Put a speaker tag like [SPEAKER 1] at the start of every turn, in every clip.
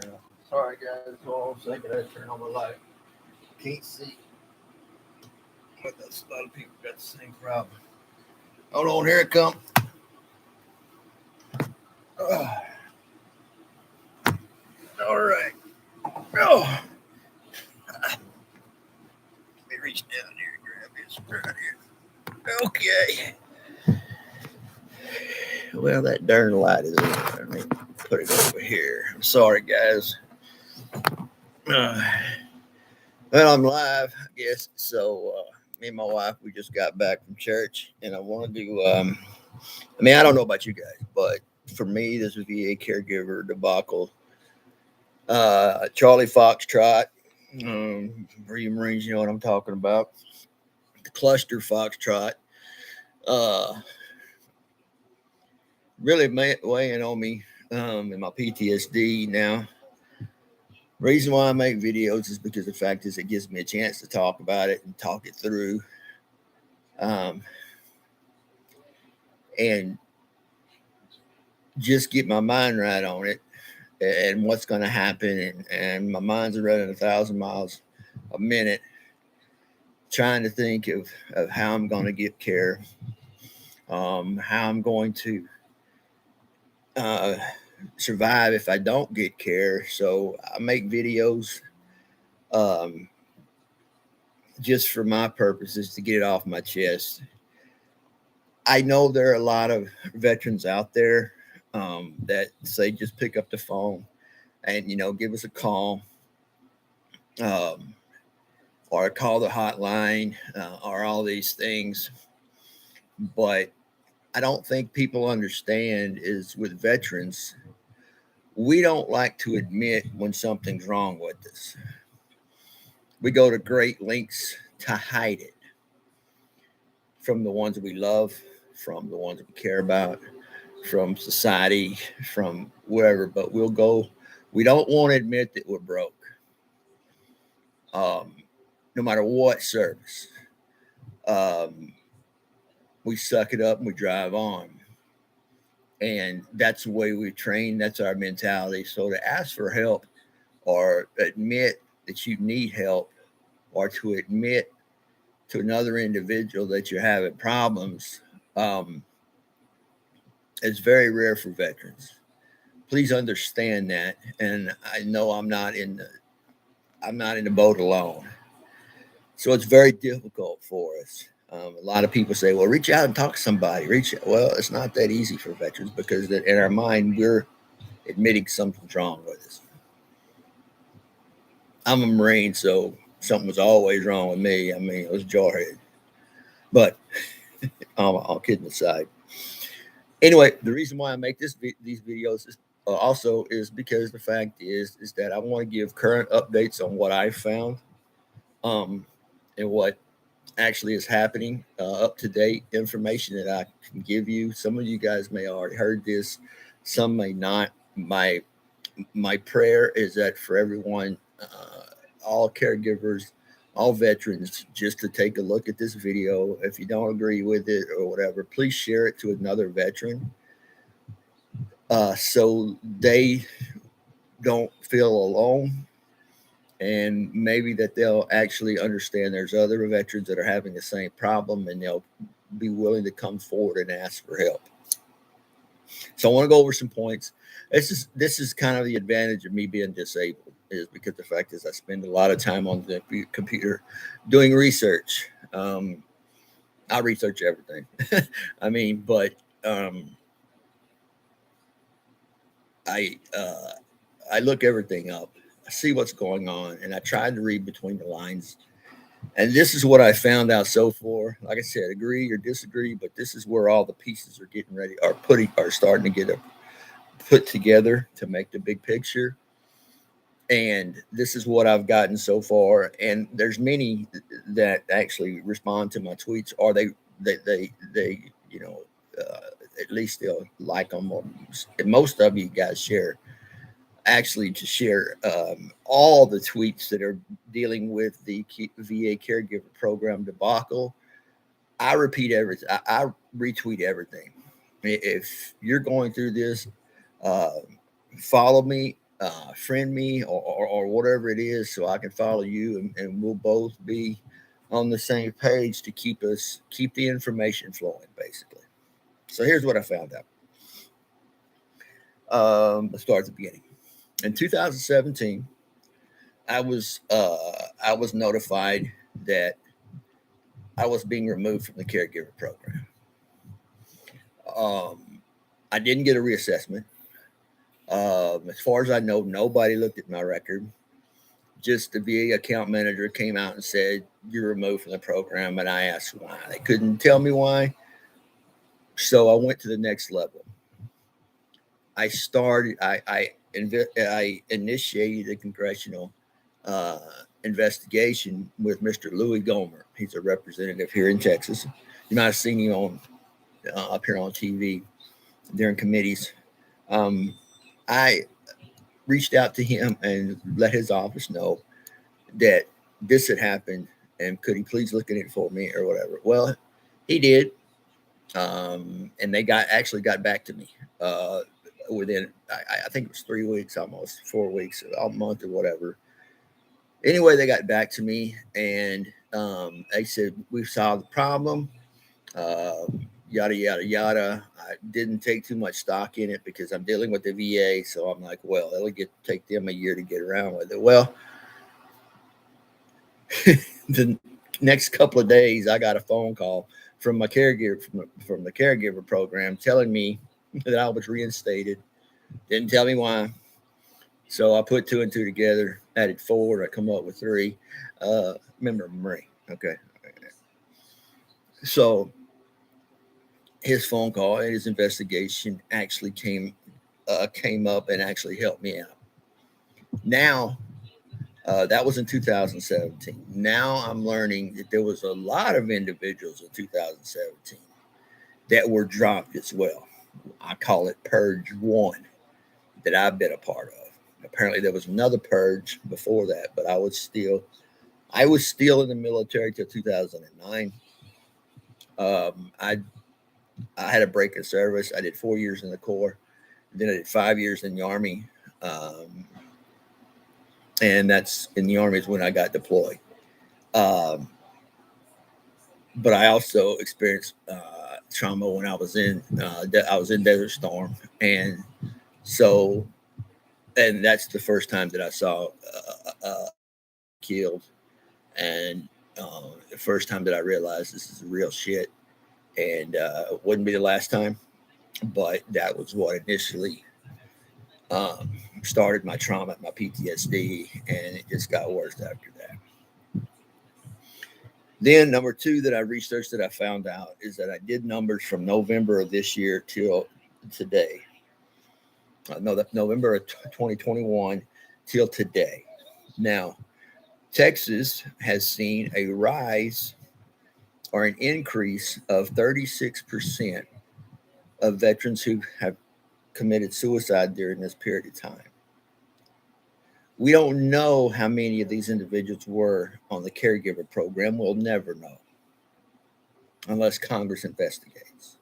[SPEAKER 1] turn on. Sorry, guys. Hold on a second. I turn on my light. Can't see. But that's a lot of people got the same problem. Hold on. Here it comes. All right. Oh. Let me reach down here and grab this right here. Okay. Well, that darn light is in there. Let me put it over here. I'm sorry, guys. Well, I'm live, I guess. So, me and my wife, we just got back from church, and I want to do. I don't know about you guys, but for me, this is VA caregiver debacle. Charlie Foxtrot, Marines, you know what I'm talking about. The cluster Foxtrot, really weighing on me, in my PTSD now. Reason why I make videos is because the fact is it gives me a chance to talk about it and talk it through, and just get my mind right on it and what's going to happen. And my mind's running 1,000 miles a minute, trying to think of how I'm going to get care, how I'm going to survive if I don't get care. So I make videos just for my purposes to get it off my chest. I know there are a lot of veterans out there that say just pick up the phone and give us a call, or call the hotline, or all these things. But I don't think people understand is with veterans, we don't like to admit when something's wrong with us. We go to great lengths to hide it from the ones we love, from the ones we care about, from society, from wherever. But we don't want to admit that we're broke, no matter what service. We suck it up and we drive on. And that's the way we train. That's our mentality. So to ask for help or admit that you need help, or to admit to another individual that you're having problems, is very rare for veterans. Please understand that. And I know I'm not in the boat alone. So it's very difficult for us. A lot of people say, well, reach out and talk to somebody. Well, it's not that easy for veterans, because in our mind, we're admitting something's wrong with us. I'm a Marine, so something was always wrong with me. It was jarhead. But all kidding aside. Anyway, the reason why I make these videos is also because the fact is that I want to give current updates on what I found, and what actually is happening, up to date information that I can give you. Some of you guys may already heard this, some may not. My prayer is that for everyone, all caregivers, all veterans, just to take a look at this video. If you don't agree with it or whatever, please share it to another veteran, so they don't feel alone. And maybe that they'll actually understand there's other veterans that are having the same problem, and they'll be willing to come forward and ask for help. So I want to go over some points. This is kind of the advantage of me being disabled, is because the fact is I spend a lot of time on the computer doing research. I research everything. But I look everything up. I see what's going on, and I tried to read between the lines. And this is what I found out so far. Like I said, agree or disagree, but this is where all the pieces are getting ready, are starting to get put together to make the big picture. And this is what I've gotten so far. And there's many that actually respond to my tweets, or they at least they'll like them. Or most of you guys share. Actually, to share all the tweets that are dealing with the VA caregiver program debacle. I repeat everything. I retweet everything. If you're going through this, follow me. friend me or whatever it is so I can follow you and we'll both be on the same page to keep the information flowing, basically. So here's what I found out. Let's start at the beginning. In 2017, I was notified that I was being removed from the caregiver program. I didn't get a reassessment. As far as I know, nobody looked at my record. Just the VA account manager came out and said, "You're removed from the program." And I asked why. They couldn't tell me why. So I went to the next level. I initiated a congressional investigation with Mr. Louis Gomer. He's a representative here in Texas. You might have seen him on up here on TV during committees. I reached out to him and let his office know that this had happened and could he please look at it for me or whatever. Well, he did. And they actually got back to me within, I think it was 3 weeks, almost 4 weeks, a month or whatever. Anyway, they got back to me and they said, "We've solved the problem. Yada, yada, yada." I didn't take too much stock in it because I'm dealing with the VA. So I'm like, well, it'll take them a year to get around with it. Well, the next couple of days, I got a phone call from my caregiver, from the caregiver program, telling me that I was reinstated. Didn't tell me why. So I put 2 and 2 together, added 4, and I come up with 3. Remember Marie. Okay. So his phone call and his investigation actually came up and actually helped me out. Now, that was in 2017. Now I'm learning that there was a lot of individuals in 2017 that were dropped as well. I call it Purge 1 that I've been a part of. Apparently there was another purge before that, but I was still in the military till 2009. I had a break in service. I did 4 years in the Corps. Then I did 5 years in the Army. And that's in the Army is when I got deployed. But I also experienced trauma when I was in Desert Storm, and that's the first time that I saw killed, and the first time that I realized this is real shit, and it wouldn't be the last time, but that was what initially started my trauma, my PTSD, and it just got worse after that. Then number 2 that I researched that I found out is that I did numbers from November of this year till today. November of 2021 till today. Now, Texas has seen a rise or an increase of 36% of veterans who have committed suicide during this period of time. We don't know how many of these individuals were on the caregiver program. We'll never know unless Congress investigates.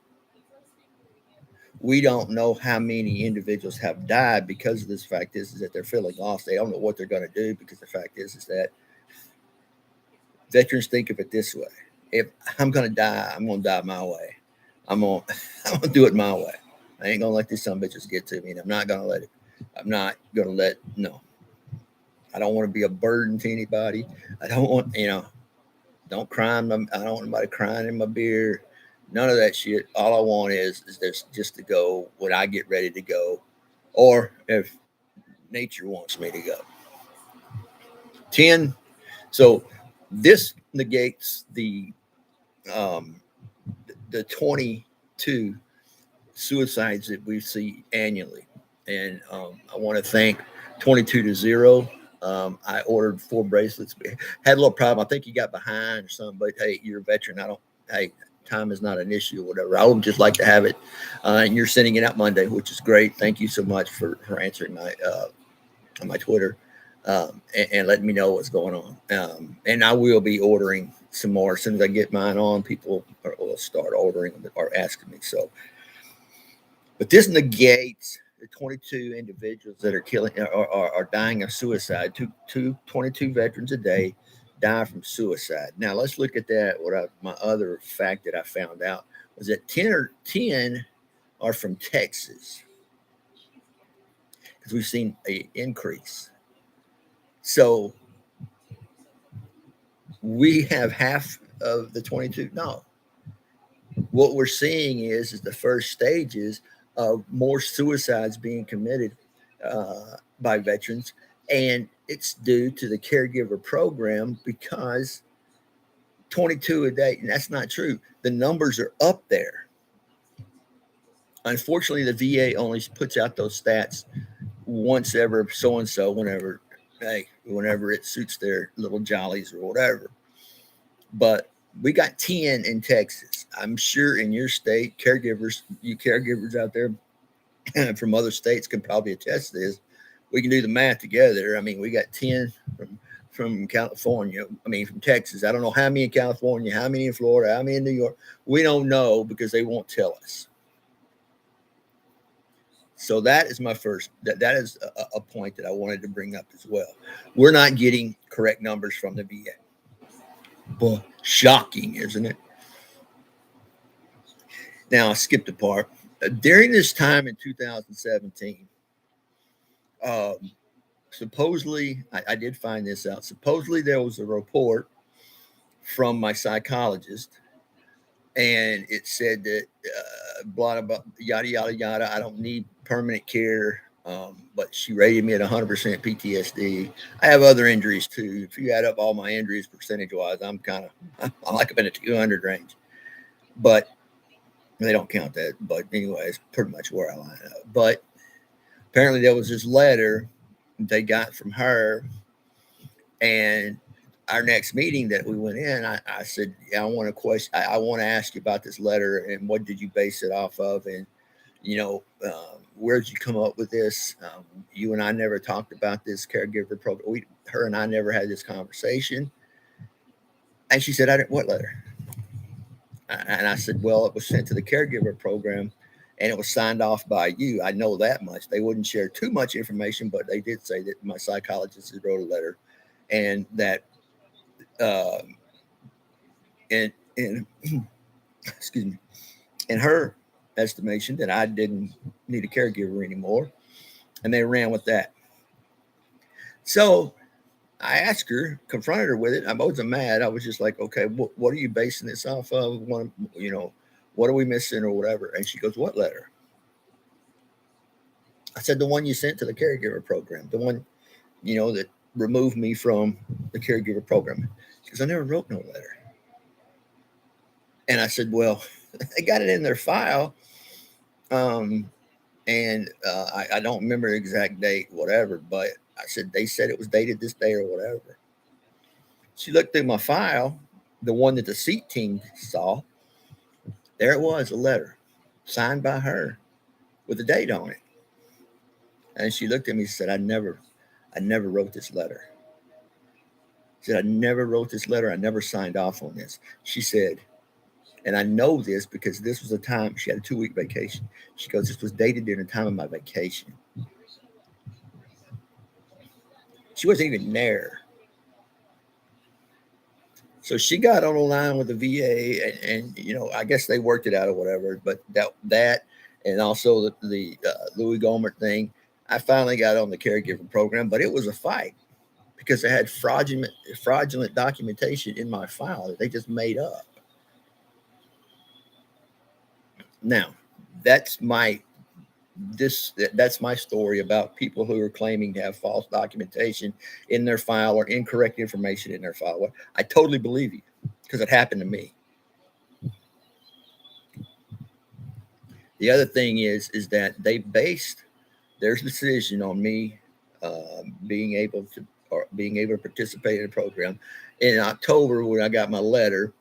[SPEAKER 1] We don't know how many individuals have died because of this. Fact is that they're feeling lost. They don't know what they're going to do because the fact is that veterans think of it this way. If I'm going to die, I'm going to die my way. I'm going to do it my way. I ain't going to let these some bitches get to me, and I'm not going to let it. No. I don't want to be a burden to anybody. I don't want, don't cry. I don't want anybody crying in my beer. None of that shit. All I want is there's just to go when I get ready to go, or if nature wants me to go. 10. So this negates the 22 suicides that we see annually, and I want to thank 22-0. I ordered 4 bracelets. Had a little problem. I think you got behind or something, but hey, you're a veteran. Time is not an issue or whatever. I would just like to have it. And you're sending it out Monday, which is great. Thank you so much for answering my on my Twitter and letting me know what's going on. And I will be ordering some more. As soon as I get mine on, people will start ordering or asking me. So, but this negates the 22 individuals that are killing are dying of suicide. 22 veterans a day die from suicide. Now let's look at that. My other fact that I found out was that 10 are from Texas, because we've seen an increase. So we have half of the 22. No, what we're seeing is the first stages of more suicides being committed by veterans, and it's due to the caregiver program, because 22 a day, and that's not true. The numbers are up there. Unfortunately, the VA only puts out those stats once ever so and so, whenever it suits their little jollies or whatever. But we got 10 in Texas. I'm sure in your state, you caregivers out there from other states can probably attest to this. We can do the math together. I mean, we got 10 from California. I mean, from Texas. I don't know how many in California, how many in Florida, how many in New York. We don't know because they won't tell us. So that is my first. That is a point that I wanted to bring up as well. We're not getting correct numbers from the VA. But shocking, isn't it? Now I skipped a part. During this time in 2017, supposedly, I did find this out. Supposedly, there was a report from my psychologist, and it said that blah blah yada yada yada. I don't need permanent care, but she rated me at 100% PTSD. I have other injuries too. If you add up all my injuries percentage wise, I'm like I'm in the 200 range, but they don't count that. But anyway, it's pretty much where I line up. But apparently, there was this letter they got from her, and our next meeting that we went in, I said, yeah, I want to ask you about this letter, and what did you base it off of? And, where'd you come up with this? You and I never talked about this caregiver program. Her and I never had this conversation. And she said, what letter? And I said, well, it was sent to the caregiver program, and it was signed off by you. I know that much. They wouldn't share too much information, but they did say that my psychologist wrote a letter, and that in excuse me, in her estimation, that I didn't need a caregiver anymore, and they ran with that. So I asked her, confronted her with it. I wasn't mad. I was just like, okay, what are you basing this off of? What are we missing or whatever? And she goes, what letter? I said, the one you sent to the caregiver program, the one, that removed me from the caregiver program. Because I never wrote no letter. And I said, well, they got it in their file. I don't remember the exact date, whatever, but I said, they said it was dated this day or whatever. She looked through my file, the one that the seat team saw. There it was, a letter signed by her with a date on it. And she looked at me and said, I never wrote this letter. She said, I never wrote this letter. I never signed off on this. She said, and I know this because this was the time she had a 2-week vacation. She goes, this was dated during the time of my vacation. She wasn't even there. So she got on the line with the VA, and I guess they worked it out or whatever. But that and also the Louis Gohmert thing, I finally got on the caregiver program, but it was a fight because I had fraudulent documentation in my file that they just made up. Now, that's my story about people who are claiming to have false documentation in their file or incorrect information in their file. I totally believe you because it happened to me. The other thing is that they based their decision on me being able to participate in the program in October when I got my letter.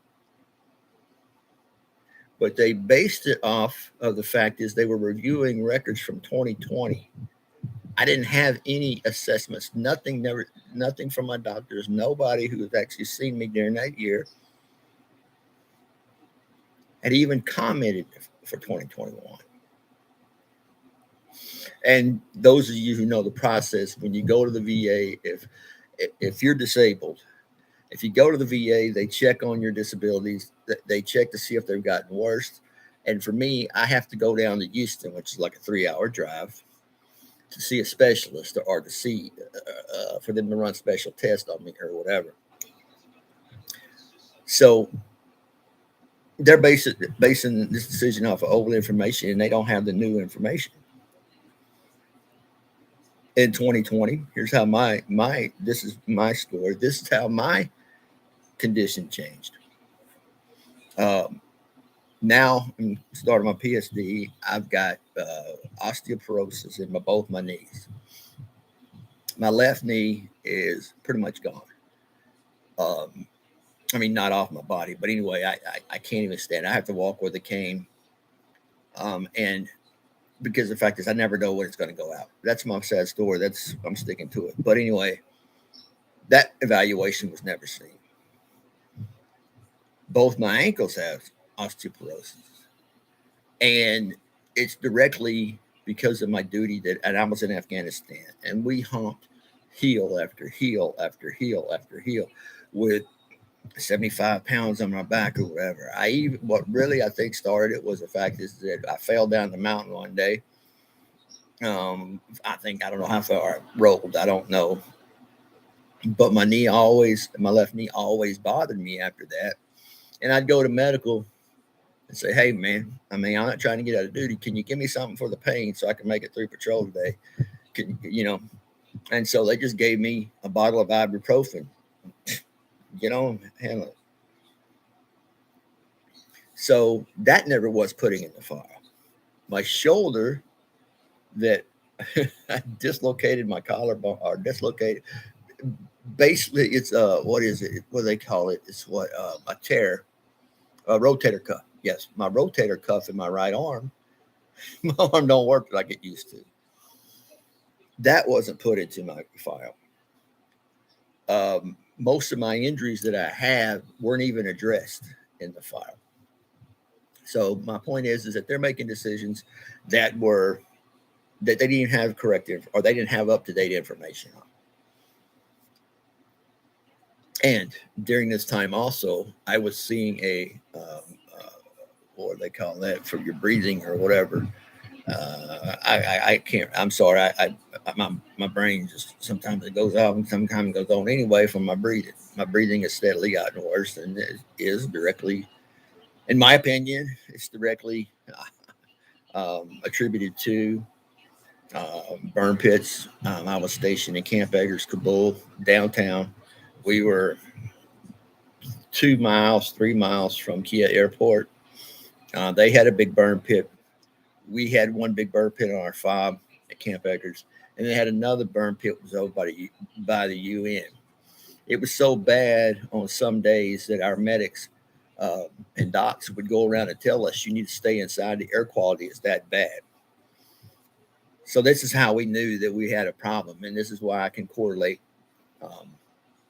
[SPEAKER 1] But they based it off of the fact is they were reviewing records from 2020. I didn't have any assessments, nothing from my doctors, nobody who has actually seen me during that year had even commented for 2021. And those of you who know the process, when you go to the VA, if you're disabled, if you go to the VA, they check on your disabilities. They check to see if they've gotten worse. And for me, I have to go down to Houston, which is like a 3-hour drive, to see a specialist or to see for them to run special tests on me or whatever. So they're basing this decision off of old information, and they don't have the new information. In 2020, here's how this is my story. This is how my condition changed. Now, I'm starting my PSD. I've got osteoporosis in both my knees. My left knee is pretty much gone. I mean, not off my body, but anyway, I can't even stand. I have to walk with a cane. And because the fact is, I never know when it's going to go out. That's my sad story. I'm sticking to it. But anyway, that evaluation was never seen. Both my ankles have osteoporosis, and it's directly because of my duty and I was in Afghanistan, and we humped heel after heel after heel after heel with 75 pounds on my back or whatever. What really I think started it was the fact is that I fell down the mountain one day. I don't know how far I rolled. I don't know. But my left knee always bothered me after that. And I'd go to medical and say, hey, man, I mean, I'm not trying to get out of duty. Can you give me something for the pain so I can make it through patrol today? And so they just gave me a bottle of ibuprofen. Handle it. So that never was putting in the file. My shoulder that I dislocated my collarbone or dislocated. Basically, it's what is it? What do they call it? It's a tear, a rotator cuff. Yes, my rotator cuff in my right arm. My arm don't work like it used to. That wasn't put into my file. Most of my injuries that I have weren't even addressed in the file. So my point is that they're making decisions that they didn't have correct or they didn't have up-to-date information on. And during this time also, I was seeing what do they call that for your breathing or whatever. I can't. I'm sorry. My brain just sometimes it goes off and sometimes it goes on anyway from my breathing. My breathing has steadily gotten worse, and it is directly, in my opinion, it's directly attributed to burn pits. I was stationed in Camp Eggers, Kabul, downtown. We were 3 miles from Kia Airport. They had a big burn pit. We had one big burn pit on our fob at Camp Eggers, and they had another burn pit that was over by the UN. It was so bad on some days that our medics and docs would go around and tell us you need to stay inside. The air quality is that bad. So this is how we knew that we had a problem, and this is why I can correlate.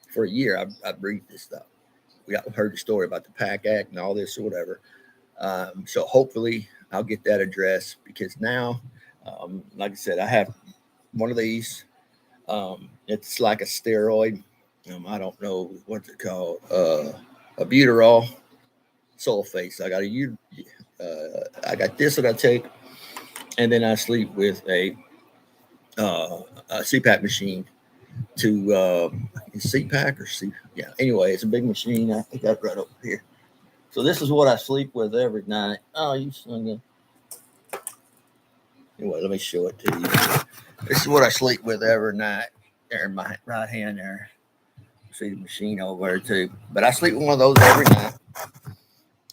[SPEAKER 1] For a year, I breathed this stuff. We heard the story about the PAC Act and all this or whatever. So hopefully I'll get that addressed because now, like I said, I have one of these. It's like a steroid. I don't know what's it called. A butyrol sulfate. So I got this that I take, and then I sleep with a CPAP machine to CPAC or C. Yeah. Anyway, it's a big machine. I think I've got over here. So this is what I sleep with every night. Oh, you son of. Anyway, let me show it to you. This is what I sleep with every night. There in my right hand there. See the machine over there too. But I sleep with one of those every night.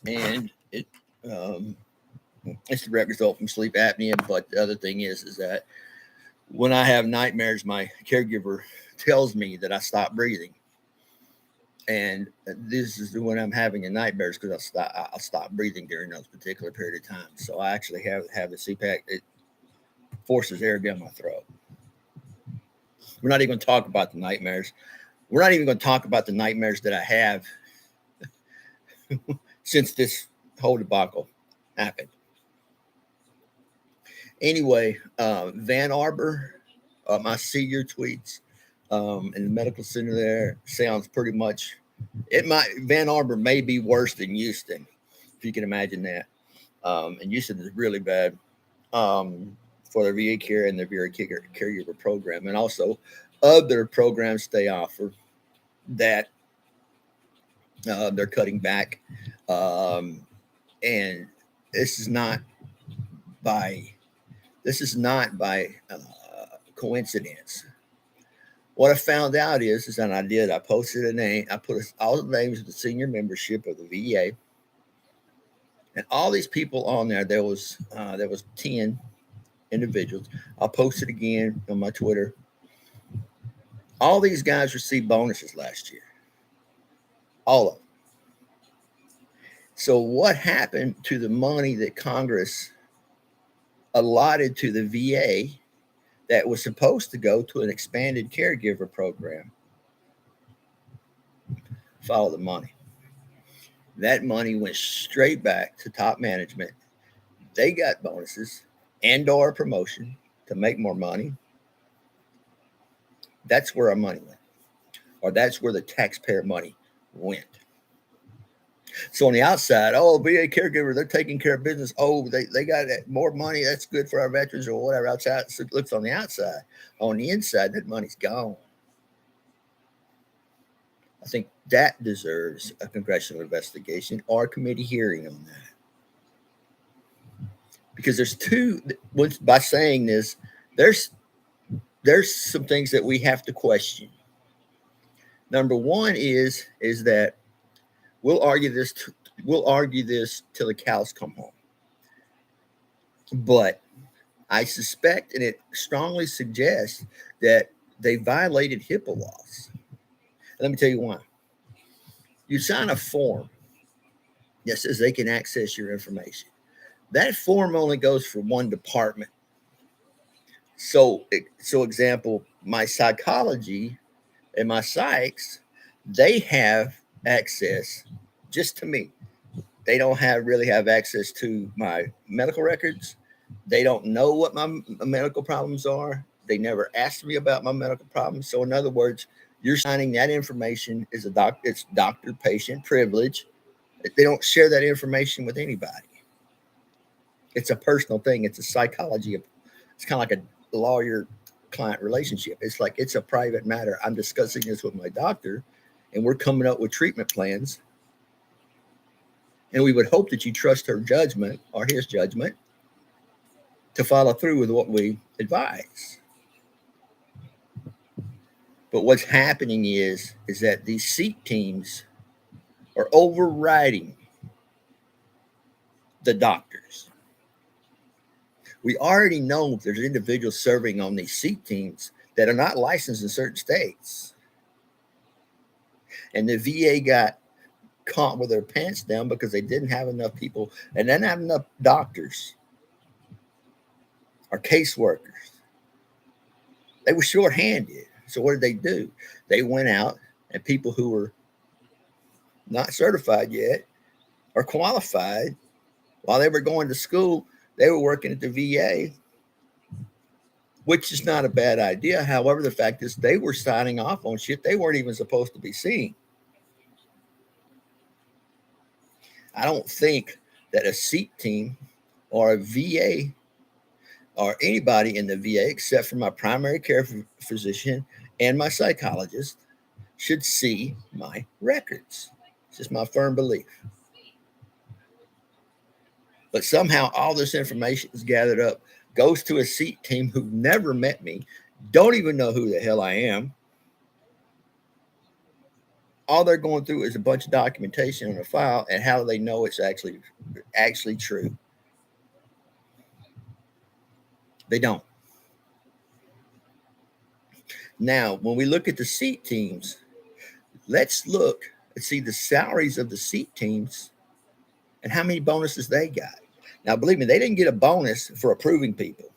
[SPEAKER 1] And it's the direct result from sleep apnea. But the other thing is that when I have nightmares, my caregiver tells me that I stop breathing. And this is when I'm having a nightmares because I'll stop breathing during those particular period of time. So I actually have a CPAP. It forces air down my throat. We're not even going to talk about the nightmares. We're not even going to talk about the nightmares that I have since this whole debacle happened. Anyway, Van Arbor, my senior tweets in the medical center there sounds pretty much. Van Arbor may be worse than Houston, if you can imagine that. And Houston is really bad for the VA care and the VA caregiver program, and also other programs they offer that they're cutting back. Um, and this is not by coincidence. What I found out is that I posted a name, I put all the names of the senior membership of the VA, and all these people on there. There was 10 individuals. I'll post it again on my Twitter. All these guys received bonuses last year, all of them. So what happened to the money that Congress allotted to the VA that was supposed to go to an expanded caregiver program? Follow the money. That money went straight back to top management. They got bonuses and or promotion to make more money. That's where our money went, or that's where the taxpayer money went. So on the outside, oh, VA caregiver, they're taking care of business. Oh, they got more money. That's good for our veterans or whatever. Outside, so it looks on the outside. On the inside, that money's gone. I think that deserves a congressional investigation or a committee hearing on that. Because there's two. By saying this, there's some things that we have to question. Number one is that we'll argue this till the cows come home. But I suspect, and it strongly suggests, that they violated HIPAA laws. Let me tell you why. You sign a form that says they can access your information. That form only goes for one department. So example, my psychology and my psychs, they have access just to me. They don't really have access to my medical records. They don't know what my medical problems are. They never asked me about my medical problems. So in other words, you're signing that information is it's doctor-patient privilege. They don't share that information with anybody. It's a personal thing. It's a psychology. It's kind of like a lawyer-client relationship. It's like it's a private matter. I'm discussing this with my doctor, and we're coming up with treatment plans. And we would hope that you trust her judgment or his judgment to follow through with what we advise. But what's happening is that these seat teams are overriding the doctors. We already know there's individuals serving on these seat teams that are not licensed in certain states. And the VA got caught with their pants down because they didn't have enough people and didn't have enough doctors or caseworkers. They were shorthanded. So what did they do? They went out, and people who were not certified yet or qualified, while they were going to school, they were working at the VA, which is not a bad idea. However, the fact is they were signing off on shit they weren't even supposed to be seeing. I don't think that a seat team or a VA or anybody in the VA, except for my primary care physician and my psychologist, should see my records. It's just my firm belief. But somehow all this information is gathered up, goes to a seat team who never met me, don't even know who the hell I am. All they're going through is a bunch of documentation on a file, and how do they know it's actually true? They don't. Now, when we look at the seat teams, let's look and see the salaries of the seat teams and how many bonuses they got. Now, believe me, they didn't get a bonus for approving people.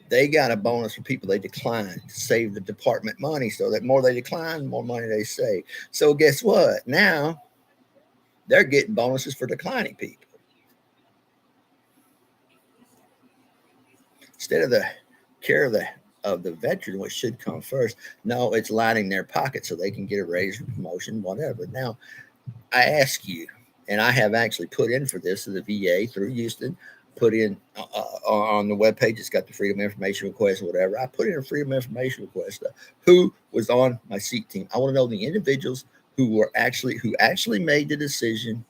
[SPEAKER 1] They got a bonus for people they declined to save the department money, so that more they decline, the more money they save. So guess what? Now they're getting bonuses for declining people. instead of the care of the veteran, which should come first. No, it's lining their pocket so they can get a raise, promotion, whatever. Now, I ask you, and I have actually put in for this to the VA through Houston, put in on the webpage, it's got the freedom of information request or whatever. I put in a freedom of information request. Who was on my seat team? I want to know the individuals who actually made the decision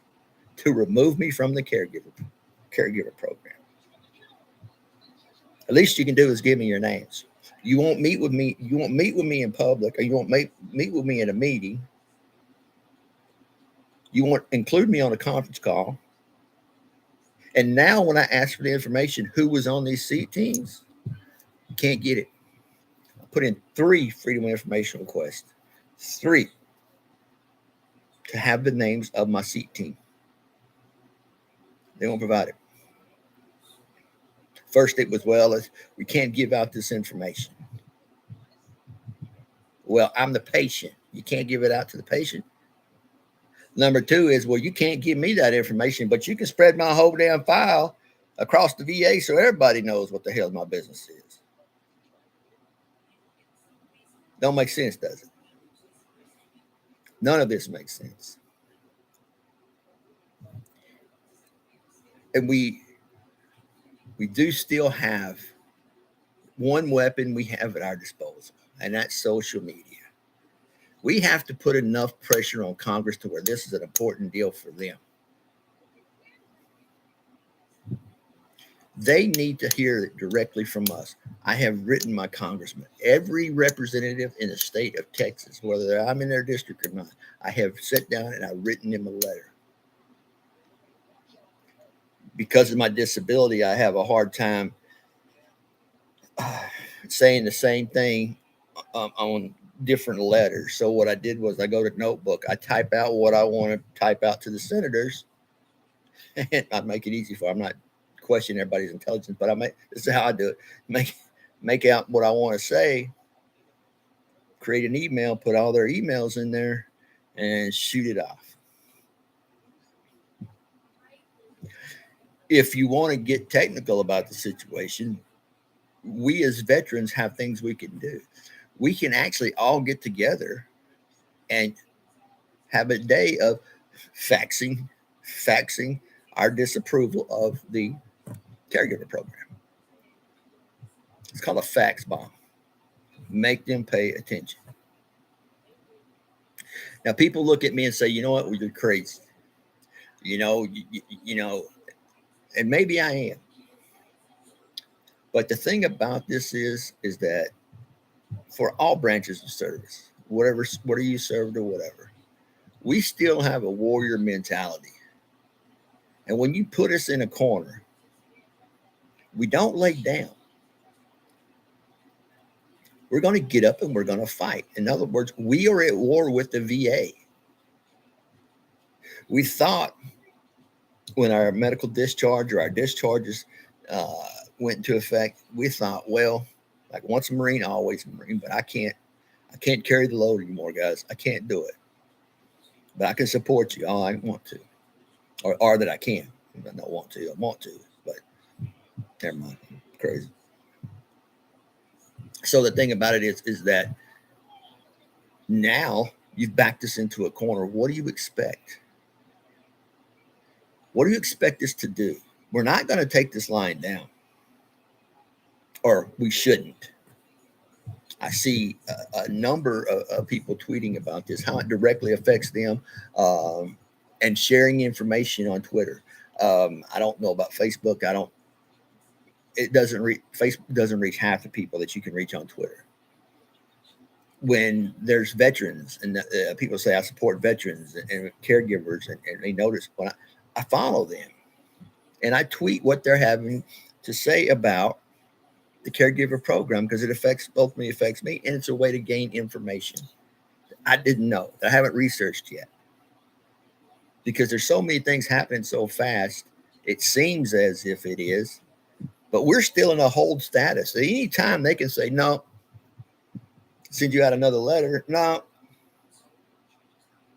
[SPEAKER 1] to remove me from the caregiver program. At least you can do is give me your names. You won't meet with me. You won't meet with me in public, or you won't meet with me in a meeting. You won't include me on a conference call. And now when I ask for the information, who was on these seat teams, you can't get it. I put in 3 freedom of information requests, 3, to have the names of my seat team. They won't provide it. First, it was, well, we can't give out this information. Well, I'm the patient. You can't give it out to the patient. Number 2 is, well, you can't give me that information, but you can spread my whole damn file across the VA so everybody knows what the hell my business is. Don't make sense, does it? None of this makes sense. And we do still have one weapon we have at our disposal, and that's social media. We have to put enough pressure on Congress to where this is an important deal for them. They need to hear it directly from us. I have written my congressman, every representative in the state of Texas, whether I'm in their district or not, I have sat down and I've written them a letter. Because of my disability, I have a hard time saying the same thing on different letters. So what I did was I go to Notebook, I type out what I want to type out to the senators, and I make it easy for them. I'm not questioning everybody's intelligence, but this is how I do it. Make out what I want to say, create an email, put all their emails in there, and shoot it off. If you want to get technical about the situation, we as veterans have things we can do. We can actually all get together and have a day of faxing our disapproval of the caregiver program. It's called a fax bomb. Make them pay attention. Now, people look at me and say, you know what, well, you're crazy. You know, and maybe I am. But the thing about this is that for all branches of service, whatever you served or whatever, we still have a warrior mentality. And when you put us in a corner, we don't lay down. We're going to get up and we're going to fight. In other words, we are at war with the VA. We thought when our medical discharge or our discharges went into effect, we thought, well, like once a Marine, always a Marine, but I can't carry the load anymore, guys. I can't do it. But I can support you all I want to. Or that I can. I don't want to. I want to, but never mind. I'm crazy. So the thing about it is that now you've backed us into a corner. What do you expect? What do you expect us to do? We're not going to take this line down, or we shouldn't. I see a number of people tweeting about this, how it directly affects them, and sharing information on Twitter. I don't know about Facebook. Facebook doesn't reach half the people that you can reach on Twitter. When there's veterans and people say I support veterans and caregivers, and they notice when I follow them and I tweet what they're having to say about the caregiver program, because it affects me, and it's a way to gain information I didn't know. I haven't researched yet, because there's so many things happening so fast. It seems as if it is, but we're still in a hold status. Anytime they can say, no, send you out another letter. No,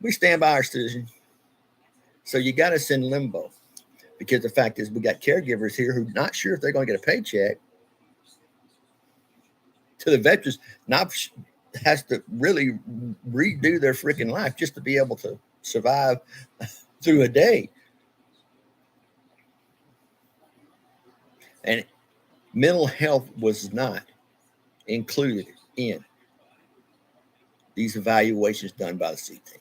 [SPEAKER 1] we stand by our decision. So you got to send limbo, because the fact is we got caregivers here who are not sure if they're going to get a paycheck to the veterans, not has to really redo their freaking life just to be able to survive through a day. And mental health was not included in these evaluations done by the CT.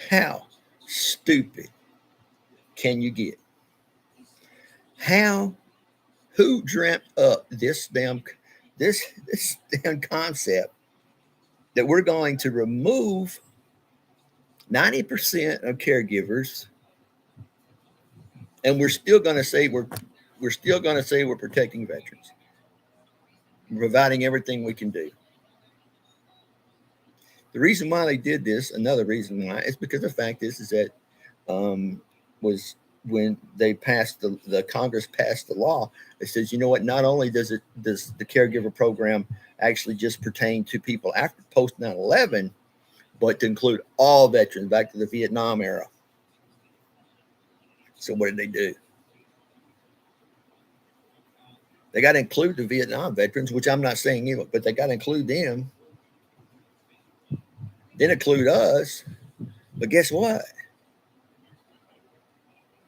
[SPEAKER 1] How stupid can you get? Who dreamt up this damn concept that we're going to remove 90% of caregivers, and we're still going to say we're protecting veterans, providing everything we can do. The reason why they did this, another reason why, is because the fact is that was when they passed the Congress passed the law. It says, you know what? Not only does the caregiver program actually just pertain to people after post 9/11, but to include all veterans back to the Vietnam era. So what did they do? They got to include the Vietnam veterans, which I'm not saying either, but they got to include them. Then include us. But guess what?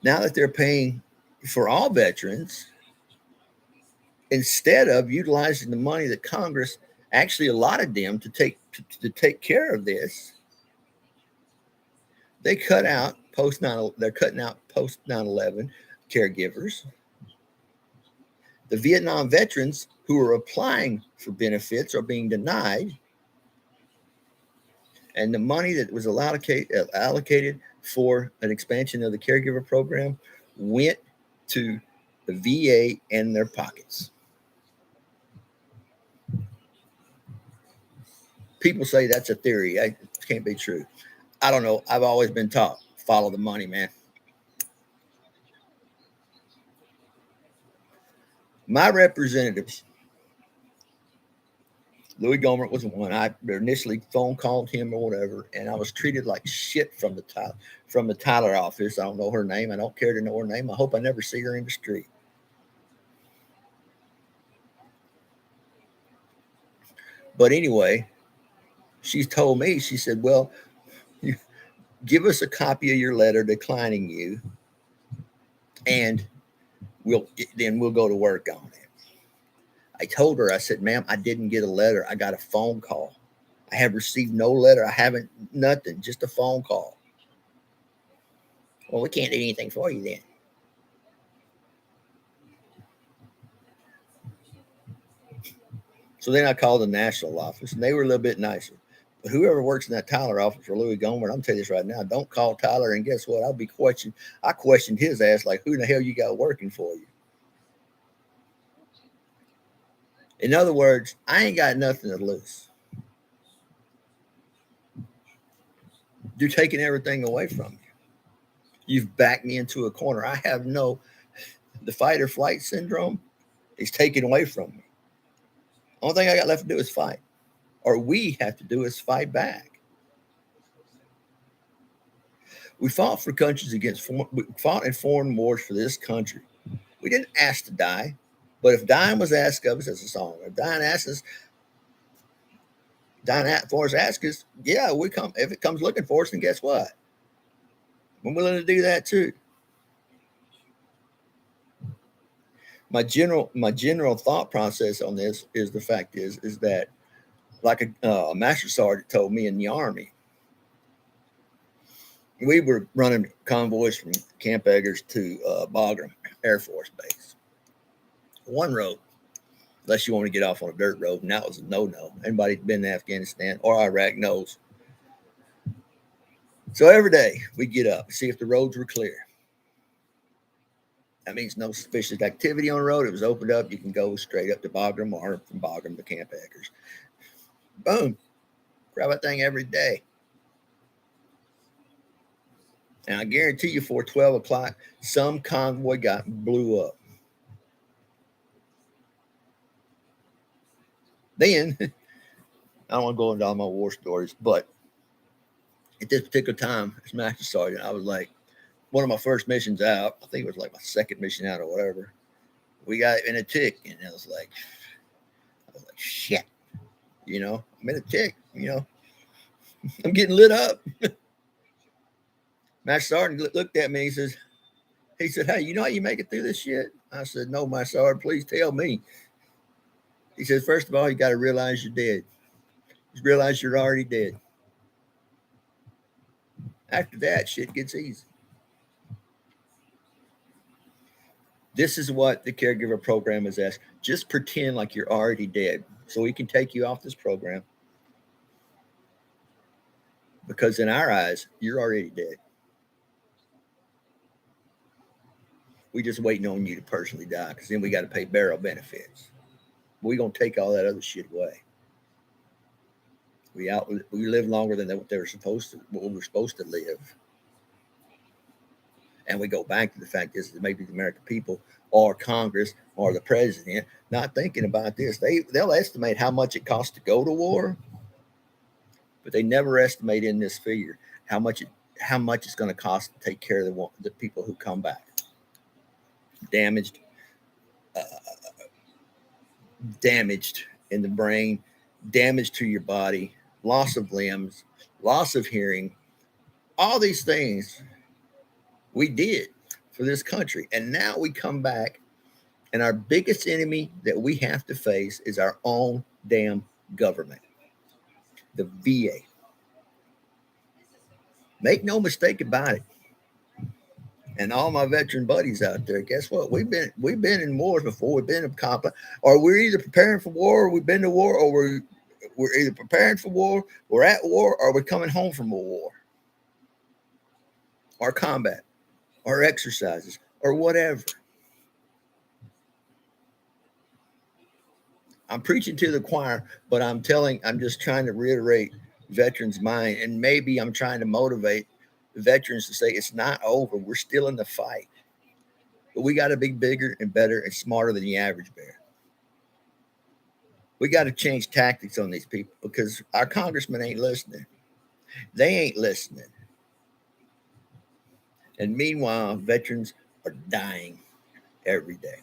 [SPEAKER 1] Now that they're paying for all veterans, instead of utilizing the money that Congress actually allotted them to take care of this, they cut out they're cutting out post 9/11 caregivers. The Vietnam veterans who are applying for benefits are being denied. And the money that was allocated for an expansion of the caregiver program went to the VA and their pockets. People say that's a theory. It can't be true. I don't know. I've always been taught, follow the money, man. My representatives, Louis Gohmert was one. I initially phone called him or whatever, and I was treated like shit from the Tyler office. I don't know her name. I don't care to know her name. I hope I never see her in the street. But anyway, she's told me, she said, well, you give us a copy of your letter declining you, and we'll go to work on it. I told her, I said, ma'am, I didn't get a letter. I got a phone call. I have received no letter. I haven't, nothing, just a phone call. Well, we can't do anything for you then. So then I called the national office, and they were a little bit nicer. But whoever works in that Tyler office for Louis Gohmert, I'm telling you this right now, don't call Tyler, and guess what? I questioned his ass like, who in the hell you got working for you? In other words, I ain't got nothing to lose. You're taking everything away from me. You've backed me into a corner. The fight or flight syndrome is taken away from me. Only thing I got left to do is fight. Or we have to do is fight back. We fought for countries we fought in foreign wars for this country. We didn't ask to die. But if dying was asked of us, as a song, if dying for us asks us, yeah, we come. If it comes looking for us, then guess what? I'm willing to do that too. My general thought process on this is the fact is that, like a master sergeant told me in the Army, we were running convoys from Camp Eggers to Bagram Air Force Base. One road, unless you want to get off on a dirt road, and that was a no-no. Anybody who's been to Afghanistan or Iraq knows. So every day we get up, see if the roads were clear. That means no suspicious activity on the road. It was opened up. You can go straight up to Bagram or from Bagram to Camp Eggers. Boom. Grab that thing every day. And I guarantee you, for 12 o'clock, some convoy blew up. Then, I don't want to go into all my war stories, but at this particular time, as Master Sergeant, I was like, one of my first missions out, I think it was like my second mission out or whatever, we got in a tick, and I was like, shit, I'm in a tick, I'm getting lit up. Master Sergeant looked at me. He said, hey, you know how you make it through this shit? I said, no, my Sergeant, please tell me. He said, first of all, you got to realize you're dead. You realize you're already dead. After that, shit gets easy. This is what the caregiver program is asking. Just pretend like you're already dead so we can take you off this program. Because in our eyes, you're already dead. We just waiting on you to personally die, because then we got to pay burial benefits. We're going to take all that other shit away. We live longer than what we're supposed to live. And we go back to the fact is that maybe the American people or Congress or the president not thinking about this. They'll estimate how much it costs to go to war, but they never estimate in this figure how much it's going to cost to take care of the people who come back. Damaged in the brain, damage to your body, loss of limbs, loss of hearing, all these things we did for this country. And now we come back, and our biggest enemy that we have to face is our own damn government, the VA. Make no mistake about it. And all my veteran buddies out there, guess what? We've been in wars before. We've been in conflict, or we're either preparing for war, or we've been to war, or we're either preparing for war, we're at war, or we're coming home from a war, or combat, or exercises, or whatever. I'm preaching to the choir, but I'm just trying to reiterate veterans' mind, and maybe I'm trying to motivate veterans to say it's not over. We're still in the fight, but we got to be bigger and better and smarter than the average bear. We got to change tactics on these people, because our congressmen ain't listening. They ain't listening. And meanwhile, veterans are dying every day.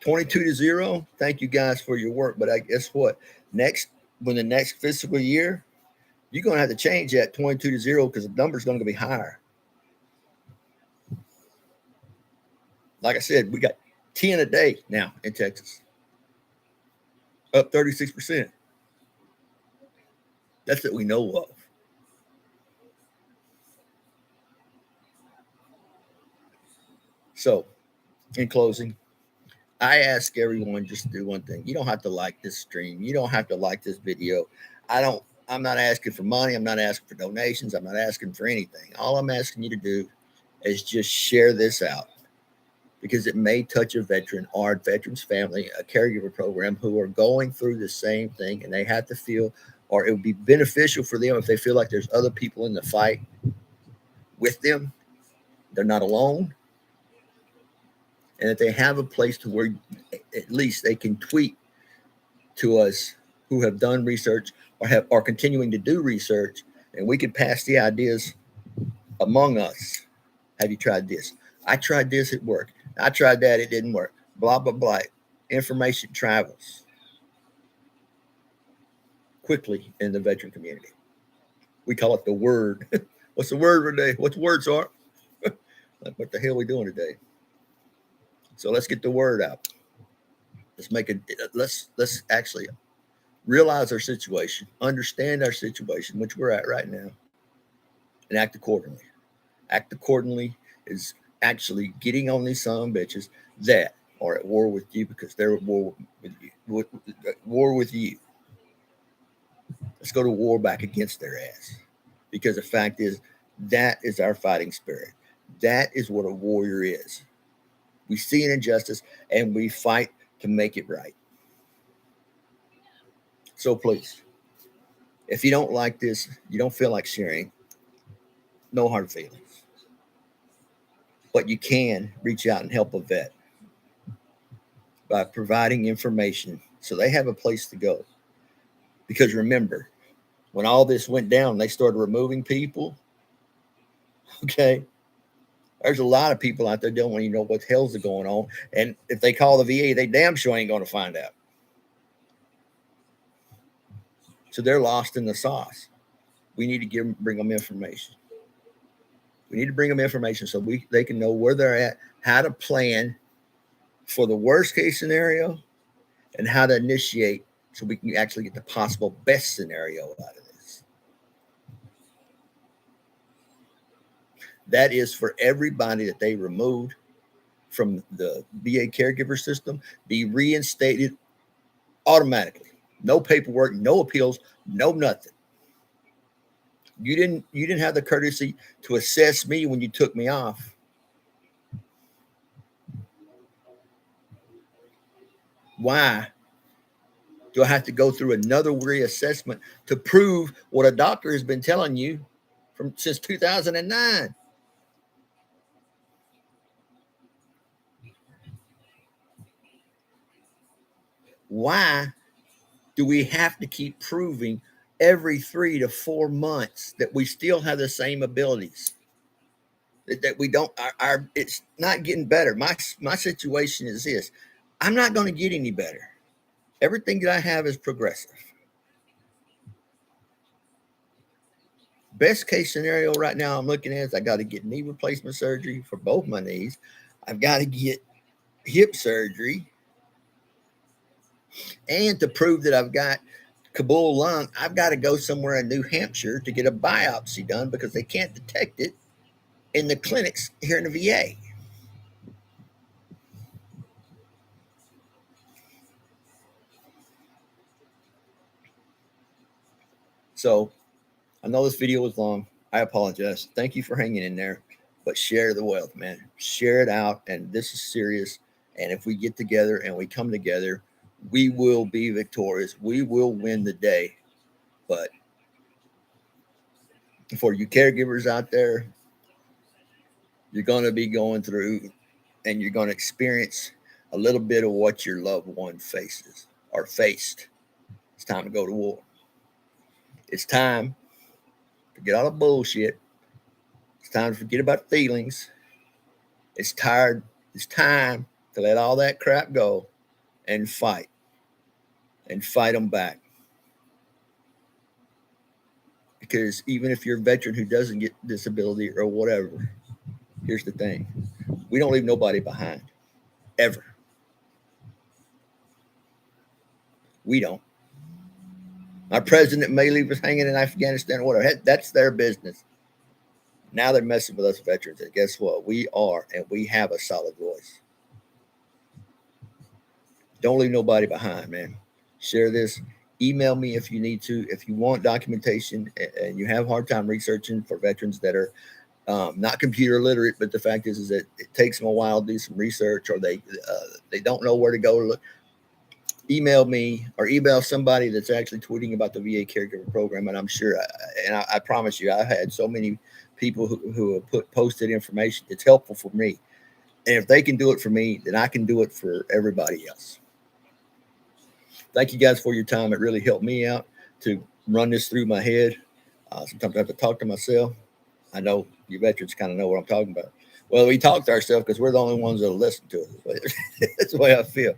[SPEAKER 1] 22-0. Thank you guys for your work. But I guess what? When the next fiscal year, you're going to have to change that 22-0, because the number's going to be higher. Like I said, we got 10 a day now in Texas, up 36%. That's what we know of. So, in closing, I ask everyone just to do one thing. You don't have to like this stream. You don't have to like this video. I'm not asking for money. I'm not asking for donations. I'm not asking for anything. All I'm asking you to do is just share this out, because it may touch a veteran or a veteran's family, a caregiver program, who are going through the same thing, and they have to feel, or it would be beneficial for them if they feel like there's other people in the fight with them. They're not alone. And that they have a place to where at least they can tweet to us who have done research or are continuing to do research, and we can pass the ideas among us. Have you tried this? I tried this, it worked. I tried that, it didn't work. Blah, blah, blah. Information travels quickly in the veteran community. We call it the word. What's the word today? What's the words are? Like, what the hell are we doing today? So let's get the word out. Let's actually realize our situation, understand our situation, which we're at right now, and act accordingly. Act accordingly is actually getting on these son of bitches that are at war with you, because they're at war with you. Let's go to war back against their ass, because the fact is, that is our fighting spirit. That is what a warrior is. We see an injustice and we fight to make it right. So please, if you don't like this, you don't feel like sharing, no hard feelings. But you can reach out and help a vet by providing information so they have a place to go. Because remember, when all this went down, they started removing people. Okay. There's a lot of people out there don't even know what the hell's going on. And if they call the VA, they damn sure ain't going to find out. So they're lost in the sauce. We need to bring them information. We need to bring them information so they can know where they're at, how to plan for the worst case scenario, and how to initiate so we can actually get the possible best scenario out of this. That is for everybody that they removed from the VA caregiver system be reinstated automatically. No paperwork, no appeals, no nothing. You didn't have the courtesy to assess me when you took me off. Why do I have to go through another reassessment to prove what a doctor has been telling you since 2009? Why do we have to keep proving every 3 to 4 months that we still have the same abilities? That we don't, it's not getting better. My situation is this: I'm not going to get any better. Everything that I have is progressive. Best case scenario right now I'm looking at is I got to get knee replacement surgery for both my knees. I've got to get hip surgery. And to prove that I've got Kabul lung, I've got to go somewhere in New Hampshire to get a biopsy done because they can't detect it in the clinics here in the VA. So I know this video was long. I apologize. Thank you for hanging in there. But share the wealth, man. Share it out. And this is serious. And if we get together and we come together, we will be victorious. We will win the day. But for you caregivers out there, you're going to be going through and you're going to experience a little bit of what your loved one faces or faced. It's time to go to war. It's time to get all the bullshit. It's time to forget about feelings. It's tired. It's time to let all that crap go and fight them back. Because even if you're a veteran who doesn't get disability or whatever, here's the thing: we don't leave nobody behind, ever. We don't. Our president may leave us hanging in Afghanistan or whatever. That's their business. Now they're messing with us veterans. And guess what? We are, and we have a solid voice. Don't leave nobody behind, man. Share this. Email me if you need to. If you want documentation and you have a hard time researching for veterans that are not computer literate, but the fact is that it takes them a while to do some research, or they don't know where to go to look. Email me or email somebody that's actually tweeting about the VA caregiver program. And I'm sure, I promise you, I've had so many people who have posted information. It's helpful for me. And if they can do it for me, then I can do it for everybody else. Thank you guys for your time. It really helped me out to run this through my head. Sometimes I have to talk to myself. I know you veterans kind of know what I'm talking about. Well, we talk to ourselves because we're the only ones that'll listen to it. That's the way I feel.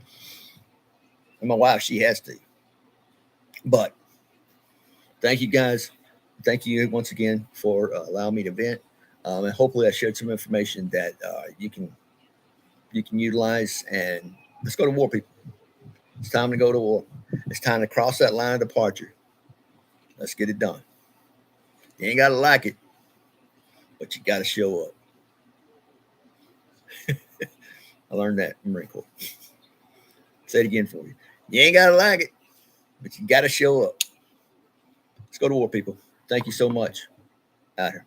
[SPEAKER 1] And my wife, she has to. But thank you guys. Thank you once again for allowing me to vent. And hopefully I shared some information that you can utilize. And let's go to war, people. It's time to go to war. It's time to cross that line of departure. Let's get it done. You ain't got to like it, but you got to show up. I learned that in Marine Corps. Say it again for you. You ain't got to like it, but you got to show up. Let's go to war, people. Thank you so much. Out here.